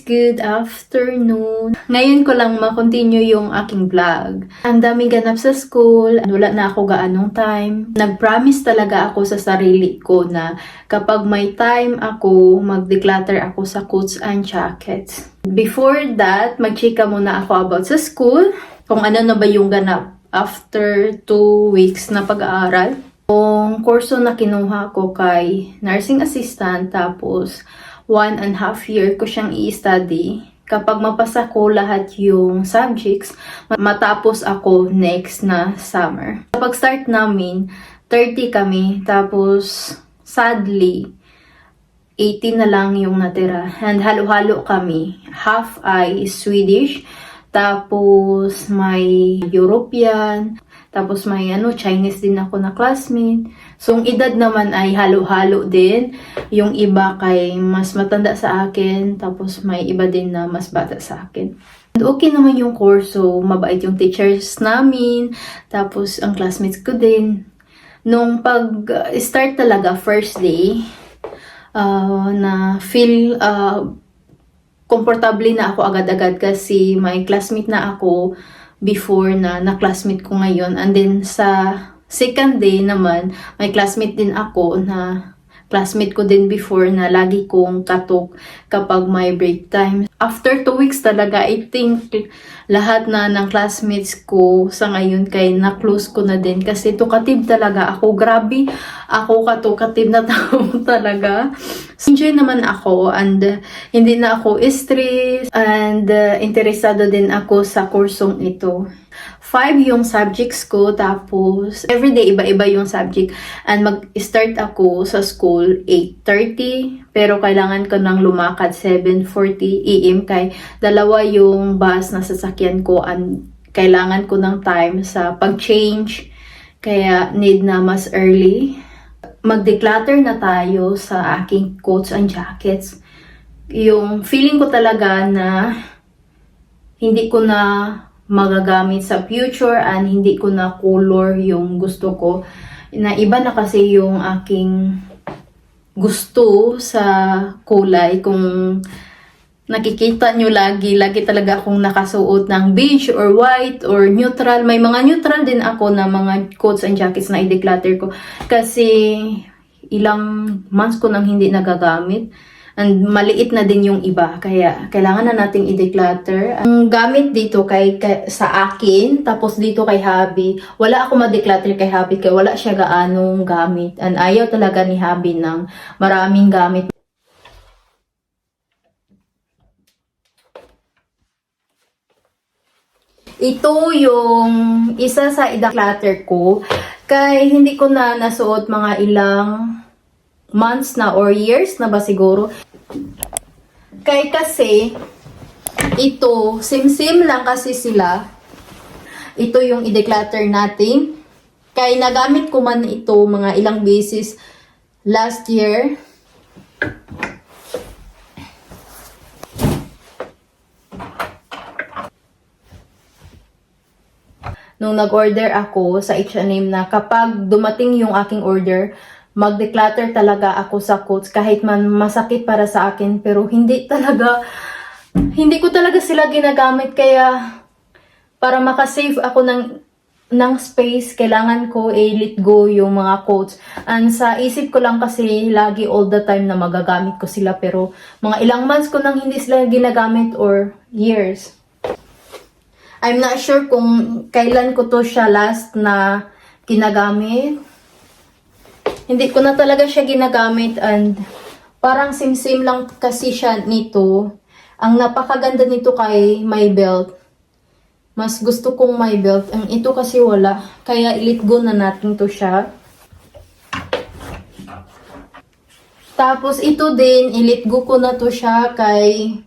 good afternoon. Ngayon ko lang ma-continue yung aking vlog. Ang daming ganap sa school, wala na ako gaanong time. Nag-promise talaga ako sa sarili ko na kapag may time ako, mag-declutter ako sa coats and jackets. Before that, mag-chika muna ako about sa school, kung ano na ba yung ganap after 2 weeks na pag-aaral. Yung kurso na kinuha ko kay nursing assistant, tapos 1.5 year ko siyang i-study. Kapag mapasa ko lahat yung subjects, matapos ako next na summer. Kapag start namin, 30 kami, tapos sadly, 18 na lang yung natira. And halo-halo kami. Half ay Swedish, tapos may European, tapos may Chinese din ako na classmate. So, ang edad naman ay halo-halo din. Yung iba kay mas matanda sa akin, tapos may iba din na mas bata sa akin. And okay naman yung kurso, mabait yung teachers namin, tapos ang classmates ko din. Nung pag-start talaga, first day, na feel komportable na ako agad-agad kasi may classmate na ako before na classmate ko ngayon. And then sa second day naman, may classmate din ako na classmate ko din before na lagi kong katok kapag may break time. After 2 weeks talaga, I think lahat na ng classmates ko sa ngayon kay na-close ko na din. Kasi talkative talaga ako. Grabe, ako talkative na tao talaga. Enjoy naman ako and hindi na ako stress and interesado din ako sa kursong ito. 5 yung subjects ko, tapos everyday iba-iba yung subject. And mag-start ako sa school 8:30, pero kailangan ko nang lumakad 7:40 AM kay dalawa yung bus na sasakyan ko and kailangan ko ng time sa pag-change. Kaya need na mas early. Mag-declutter na tayo sa aking coats and jackets. Yung feeling ko talaga na hindi ko na magagamit sa future and hindi ko na color yung gusto ko. Na iba na kasi yung aking gusto sa kulay. Kung nakikita nyo lagi talaga akong nakasuot ng beige or white or neutral. May mga neutral din ako na mga coats and jackets na i-declutter ko. Kasi ilang months ko nang hindi nagagamit. And maliit na din yung iba. Kaya kailangan na nating i-declutter. Ang gamit dito sa akin, tapos dito kay hubby. Wala ako ma-declutter kay hubby kaya wala siya gaanong gamit. And ayaw talaga ni hubby ng maraming gamit. Ito yung isa sa i-declutter ko. Kaya hindi ko na nasuot mga ilang months na or years na ba siguro. Kasi ito, same lang kasi sila. Ito yung i-declutter natin. Kaya nagamit ko man ito mga ilang beses last year. Nung nag-order ako sa H&M na kapag dumating yung aking order, mag-declutter talaga ako sa coats kahit man masakit para sa akin, pero hindi ko talaga sila ginagamit. Kaya para makasave ako ng space, kailangan ko let go yung mga coats. And sa isip ko lang kasi lagi all the time na magagamit ko sila, pero mga ilang months ko nang hindi sila ginagamit or years. I'm not sure kung kailan ko to siya last na ginagamit. Hindi ko na talaga siya ginagamit and parang same lang kasi siya nito. Ang napakaganda nito kay may belt. Mas gusto kong may belt. Ang ito kasi wala. Kaya i-let go na natin to siya. Tapos ito din, i-let go ko na to siya kay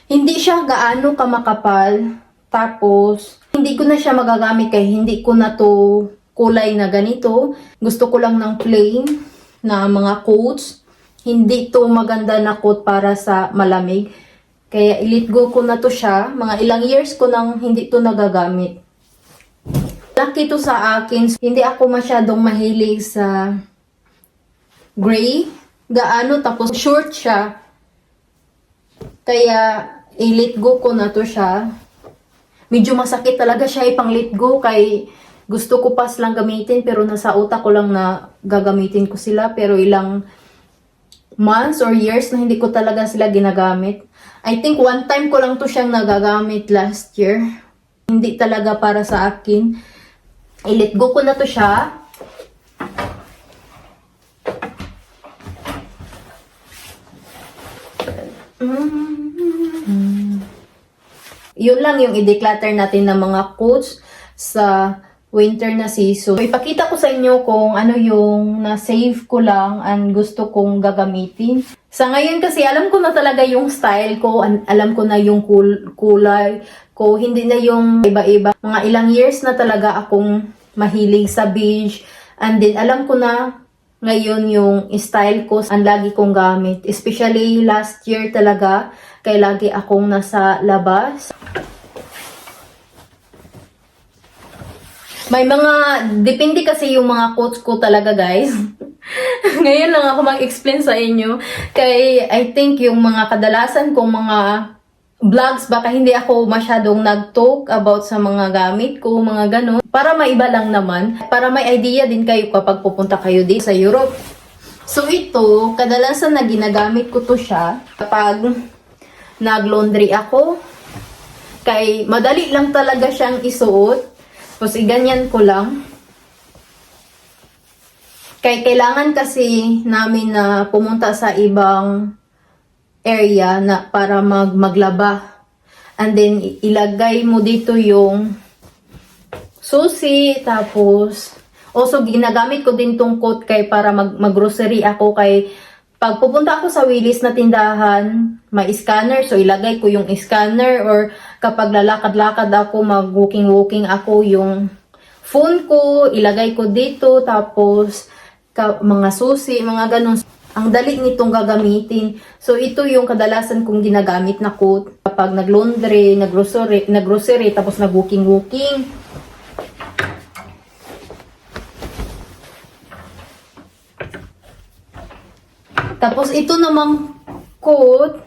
hindi siya gaano kamakapal. Tapos hindi ko na siya magagamit kay hindi ko na to kulay na ganito. Gusto ko lang ng plain na mga coats. Hindi to maganda na coat para sa malamig. Kaya i-let go ko na to siya. Mga ilang years ko nang hindi to nagagamit. Lucky to sa akin. Hindi ako masyadong mahilig sa gray. Gaano, tapos short siya. Kaya, i-let go ko na to siya. Medyo masakit talaga siya ipang let go kay gusto ko pas lang gamitin pero nasa utak ko lang na gagamitin ko sila pero ilang months or years na hindi ko talaga sila ginagamit. I think one time ko lang to siyang nagagamit last year. Hindi talaga para sa akin. I-let go ko na to siya. Yun lang yung i-declutter natin ng mga quotes sa winter na season. So, ipakita ko sa inyo kung ano yung na-save ko lang and gusto kong gagamitin. Sa ngayon kasi alam ko na talaga yung style ko, alam ko na yung kulay ko, hindi na yung iba-iba. Mga ilang years na talaga akong mahilig sa beige. And then alam ko na ngayon yung style ko ang lagi kong gamit. Especially last year talaga, kaya lagi akong nasa labas. May mga, depende kasi yung mga quotes ko talaga guys. Ngayon lang ako mag-explain sa inyo. Kaya I think yung mga kadalasan kong mga vlogs, baka hindi ako masyadong nag-talk about sa mga gamit ko, mga ganun. Para maiba lang naman. Para may idea din kayo kapag pupunta kayo dito sa Europe. So ito, kadalasan na ginagamit ko to siya kapag nag-laundry ako. Kay madali lang talaga siyang isuot. Tapos iganyan ko lang. Kay kailangan kasi namin na pumunta sa ibang area na para maglaba. And then ilagay mo dito yung susi. Tapos also ginagamit ko din tong coat kay para mag-grocery ako kay pag pupunta ako sa Willis na tindahan, may scanner, so ilagay ko yung scanner or kapag lalakad-lakad ako, mag-walking-walking ako, yung phone ko, ilagay ko dito, tapos mga susi, mga ganun. Ang dali nitong gagamitin. So ito yung kadalasan kong ginagamit na coat kapag nag-laundry, nag-grocery, tapos nag-walking-walking. Tapos ito namang coat,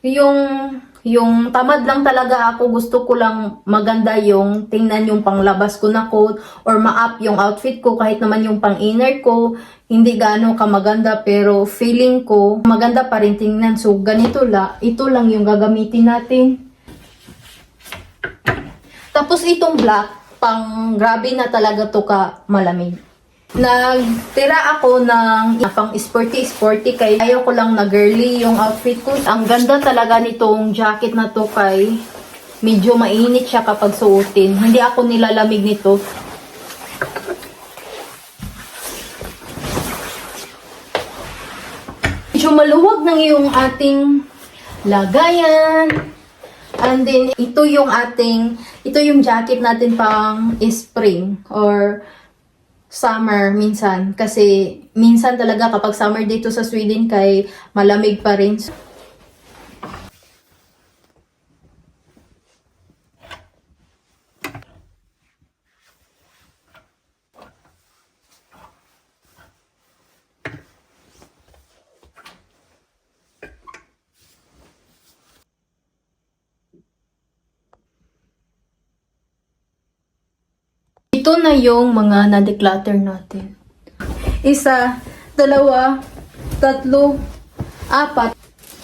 yung tamad lang talaga ako, gusto ko lang maganda yung tingnan yung panglabas ko na coat or ma-up yung outfit ko kahit naman yung pang-inner ko, hindi gaano ka maganda pero feeling ko maganda pa rin tingnan. So ganito lang, ito lang yung gagamitin natin. Tapos itong black, pang grabe na talaga to ka malamig. Nagtira ako ng pang sporty kay ayaw ko lang na girly yung outfit ko. Ang ganda talaga nitong jacket na to kay medyo mainit siya kapag suotin. Hindi ako nilalamig nito. Medyo maluwag ng yung ating lagayan. And then ito yung jacket natin pang spring or summer minsan. Kasi minsan talaga kapag summer dito sa Sweden kay malamig pa rin. Ito na yung mga na-declutter natin. 1, 2, 3, 4.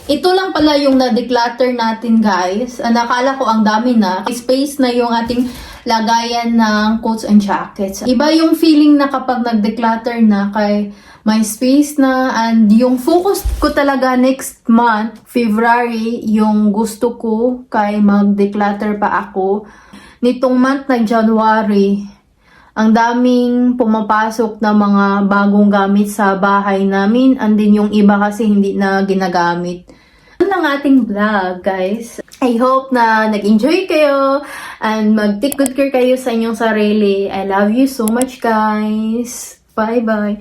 Ito lang pala yung na-declutter natin guys. Nakala ko ang dami na. Space na yung ating lagayan ng coats and jackets. Iba yung feeling na kapag nag-declutter na kay may space na, and yung focus ko talaga next month, February, yung gusto ko kay mag-declutter pa ako. Nitong month na January, ang daming pumapasok na mga bagong gamit sa bahay namin. And then yung iba kasi hindi na ginagamit. Yun ang ating vlog, guys. I hope na nag-enjoy kayo and mag-take good care kayo sa inyong sarili. I love you so much, guys. Bye-bye.